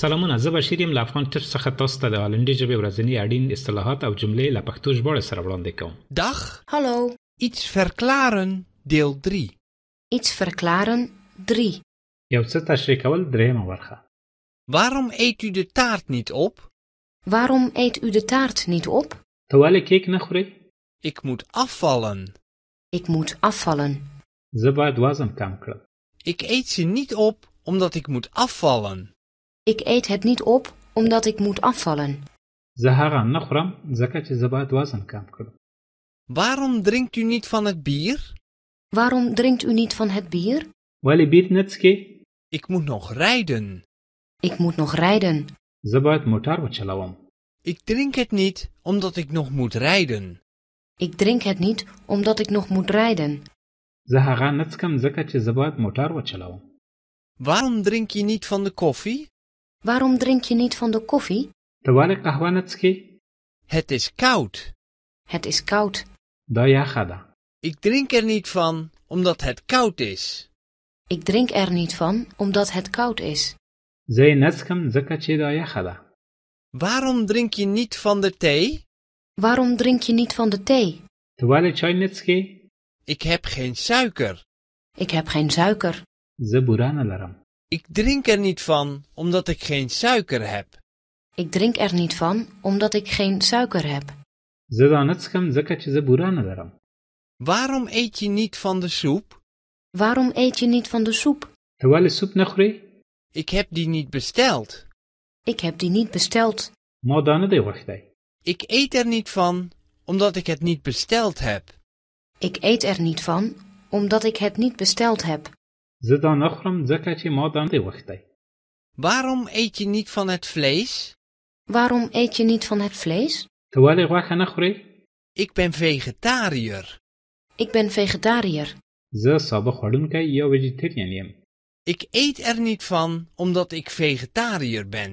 سلامونه، زه بشیر یم له افغان ټچ څخه تاسو ته د هالندي ژبې ورځني اړین اصطلاحات او جملې له پښتو ژباړې سره وړاندې کوم. Dag, Hallo, iets verklaren, deel 3. iets verklaren 3. یو څه تشریح کول درېیمه برخه. Waarom eet u de taart niet op? Waarom eet u de taart niet op? ته ولې کیک نه خورې؟ Ik moet afvallen. Ik moet afvallen. زه باید وزن کم کړم. Ik eet ze niet op omdat ik moet afvallen. Ik eet het niet op omdat ik moet afvallen. زه هغه نه خورم ځکه چې زه باید وزن کم کړم. Waarom drinkt u niet van het bier? Waarom drinkt u niet van het bier? ولې بیر نه څښې؟ Ik moet nog rijden. Ik moet nog rijden. زه باید موټر وچلوم. Ik drink het niet omdat ik nog moet rijden. Ik drink het niet omdat ik nog moet rijden. زه هغه نه څښم ځکه چې زه باید موټر وچلوم. Waarom drink je niet van de koffie? Waarom drink je niet van de koffie? ته ولې قهوه نه څښې؟ Het is koud. Het is koud. دا یخه ده. Ik drink er niet van omdat het koud is. Ik drink er niet van omdat het koud is. زه یې نه څښم ځکه چې دا یخه ده. Waarom drink je niet van de thee? Waarom drink je niet van de thee? ته ولې چای نه څښې؟ Ik heb geen suiker. Ik heb geen suiker. زه بوره نه لرم. Ik drink er niet van omdat ik geen suiker heb. Ik drink er niet van omdat ik geen suiker heb. زه دا نه څښم ځکه چې زه بوره نه لرم. Waarom eet je niet van de soep? Waarom eet je niet van de soep? ته ولې سوپ نه خورې؟ Ik heb die niet besteld. Ik heb die niet besteld. ما دا نه دی غوښتی. Ik eet er niet van omdat ik het niet besteld heb. Ik eet er niet van omdat ik het niet besteld heb. زه دا نه خورم ځکه چې ما دا نه دی غوښتی. Waarom eet je niet van het vlees? Waarom eet je niet van het vlees? ته ولې غوښه نه خورې؟ Ik ben vegetariër. Ik ben vegetariër. زه سابه خوړونکی یا ویجیټیرین یم. Ik eet er niet van omdat ik vegetariër ben.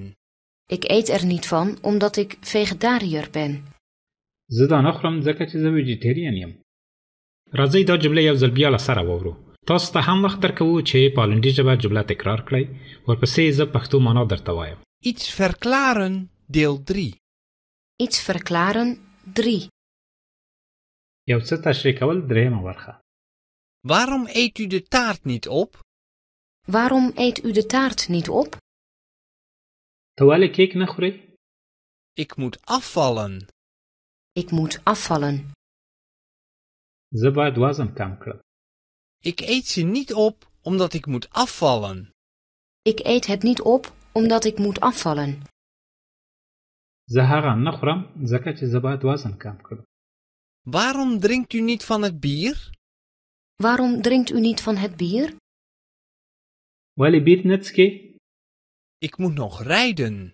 Ik eet er niet van omdat ik vegetariër ben. زه دا نه خورم ځکه چې زه ویجیټیرین یم. راځئ دا جمله یو ځل بیا له سره واورو. تاسو ته هم وخت درکوو چې په هالندي ژبه جمله تکرار کړئ. ورپسې زه پښتو معنا درته وایم. Iets verklaren, deel 3. Iets verklaren 3. یو څه تشریح کول درېیمه برخه. Waarom eet u de taart niet op? Waarom eet u de taart niet op? ته ولې کیک نه خورې؟ Ik moet afvallen. Ik moet afvallen. زه باید وزن کم کړم. Ik eet ze niet op omdat ik moet afvallen. Ik eet het niet op omdat ik moet afvallen. زه هغه نه خورم ځکه چې زه باید وزن کم کړم. Waarom drinkt u niet van het bier? Waarom drinkt u niet van het bier? ولې بیر نه څښې؟ Ik moet nog rijden.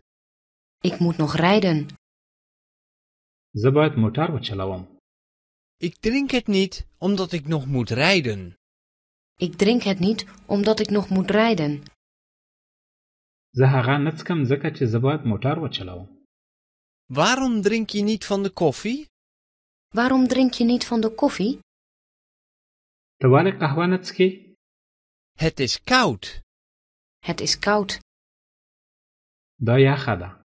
Ik moet nog rijden. زه باید موټر وچلوم. Ik drink het niet omdat ik nog moet rijden. Ik drink het niet omdat ik nog moet rijden. زه هغه نه څښم ځکه چې زه باید موټر وچلوم. Waarom drink je niet van de koffie? Waarom drink je niet van de koffie? ته ولې قهوه نه څښې؟ Het is koud. Het is koud. دا یخه ده.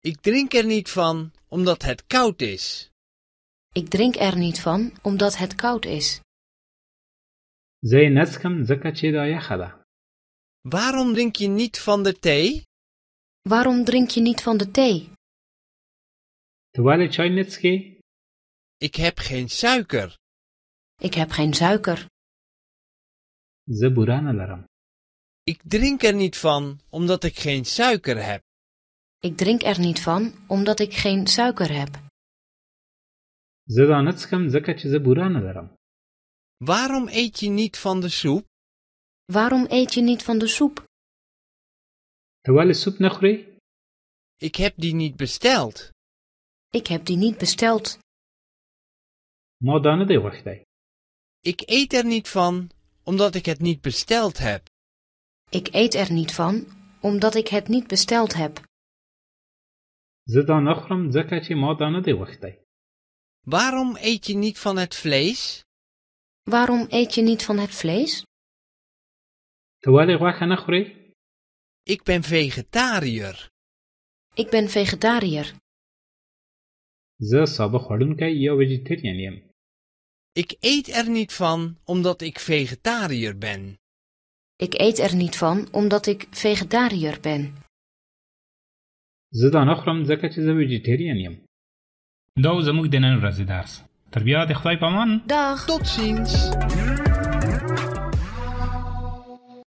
Ik drink er niet van omdat het koud is. Ik drink er niet van omdat het koud is. زه یې نه څښم ځکه چې دا یخه ده. Waarom drink je niet van de thee? Waarom drink je niet van de thee? ته ولې چای نه څښې؟ Ik heb geen suiker. Ik heb geen suiker. زه بوره نه لرم. Ik drink er niet van omdat ik geen suiker heb. Ik drink er niet van omdat ik geen suiker heb. زه دا نه څښم ځکه چې زه بوره نه لرم. Waarom eet je niet van de soep? Waarom eet je niet van de soep? ته ولې سوپ نه خورې؟ Ik heb die niet besteld. Ik heb die niet besteld. ما دا نه دی غوښتی. Ik eet er niet van omdat ik het niet besteld heb. Ik eet er niet van omdat ik het niet besteld heb. زه دا نه خورم ځکه چې ما دا نه دی غوښتی. Waarom eet je niet van het vlees? Waarom eet je niet van het vlees? ته ولې غوښه نه خورې؟ Ik ben vegetariër. Ik ben vegetariër. زه سابه خوړونکی یا ویجیټریان یم. Ik eet er niet van omdat ik vegetariër ben. Ik eet er niet van omdat ik vegetariër ben. زه دا نه خورم ځکه چې زه ویجیټریان یم. دا و زموږ د نن ورځې درس. تر بیا د خدای په امان. Dag! Tot ziens!